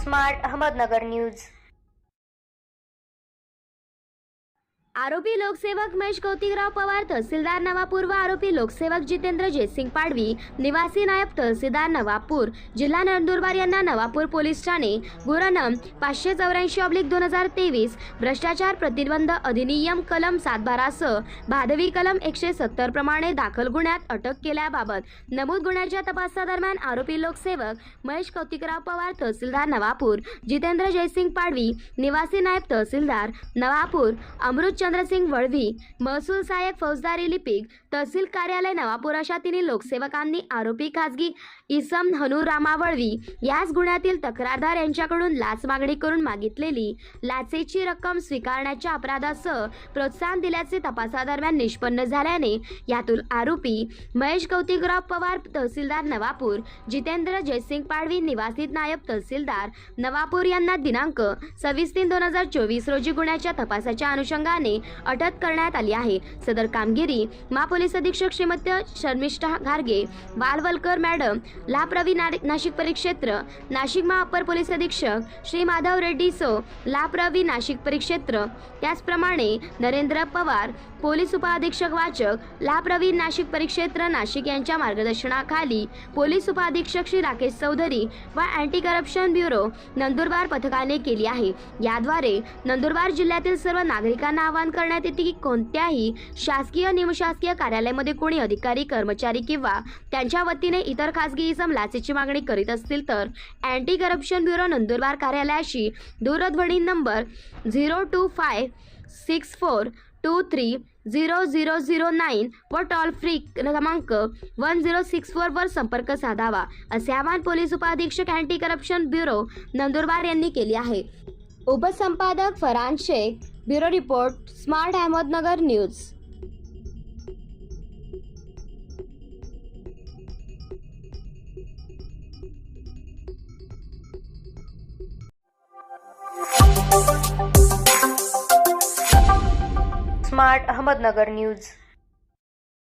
Smart Ahmednagar news. आरोपी लोकसेवक महेश कौतिकराव पवार तहसीलदार नवापूर व आरोपी लोकसेवक जितेंद्र जयसिंग पाडवी निवासी नायब तहसीलदार नवापूर जिल्हा नंदुरबार यांना नवापूर पोलीस ठाणे गुन्हा नं 584/2023 भ्रष्टाचार प्रतिबंध अधिनियम कलम 7/12 सह भादवी कलम 170 प्रमाणे दाखल गुन्ह्यात अटक केल्याबाबत नमूद गुन्ह्याच्या तपासादरम्यान आरोपी लोकसेवक महेश कौतिकराव पवार तहसीलदार नवापूर जितेंद्र जयसिंग पाडवी निवासी नायब तहसीलदार नवापूर अमृत चंद्रसिंग वळवी महसूल सहाय्यक फौजदारी लिपिक तहसील कार्यालय नवापूर अशा तिन्ही लोकसेवकांनी आरोपी खाजगी इसम हनुरामा वळवी याच गुन्ह्यातील तक्रारदार यांच्याकडून लाच मागणी करून मागितलेली लाचेची रक्कम स्वीकारण्याच्या अपराधासह प्रोत्साहन दिल्याचे तपासादरम्यान निष्पन्न झाल्याने यातून आरोपी महेश कौतिकराव पवार तहसीलदार नवापूर जितेंद्र जयसिंग पाडवी निवासी नायब तहसीलदार नवापूर यांना दिनांक 26/3/2024 रोजी गुन्ह्याच्या तपासाच्या अनुषंगाने अटक करण्यात आली आहे। सदर कामगिरी महापोलीस अधीक्षक श्रीमती शर्मिष्ठा घारगे वालवलकर मॅडम लाप्रवी नाशिक परिक्षेत्र नाशिक महाअपर पोलीस अधीक्षक श्री माधव रेड्डी सो लाप्रवी नाशिक परिक्षेत्र त्याचप्रमाणे नरेंद्र पवार पोलीस उपअधीक्षक वाचक लाप्रवी नाशिक परिक्षेत्र नाशिक यांच्या मार्गदर्शनाखाली पोलीस उपअधीक्षक श्री राकेश चौधरी व अँटी करप्शन ब्युरो नंदुरबार पथकाने केली आहे। याद्वारे नंदुरबार जिल्ह्यातील सर्व नागरिकांना आवाहन करण्यात येते की कोणत्याही शासकीय निमशासकीय कार्यालयामध्ये कोणी अधिकारी कर्मचारी किंवा त्यांच्या वतीने इतर खासगी इसम लाचेची मागणी करीत असतील तर अँटी करप्शन ब्युरो नंदुरबार कार्यालयाशी दूरध्वनी नंबर 02564230009 व टोल फ्री क्रमांक 1064 वर संपर्क साधावा असे आवाहन पोलीस उपअधीक्षक अँटी करप्शन ब्युरो नंदुरबार यांनी केले आहे। उपसंपादक Farhan Shaikh, bureau report, smart Ahmednagar news. Smart Ahmednagar news.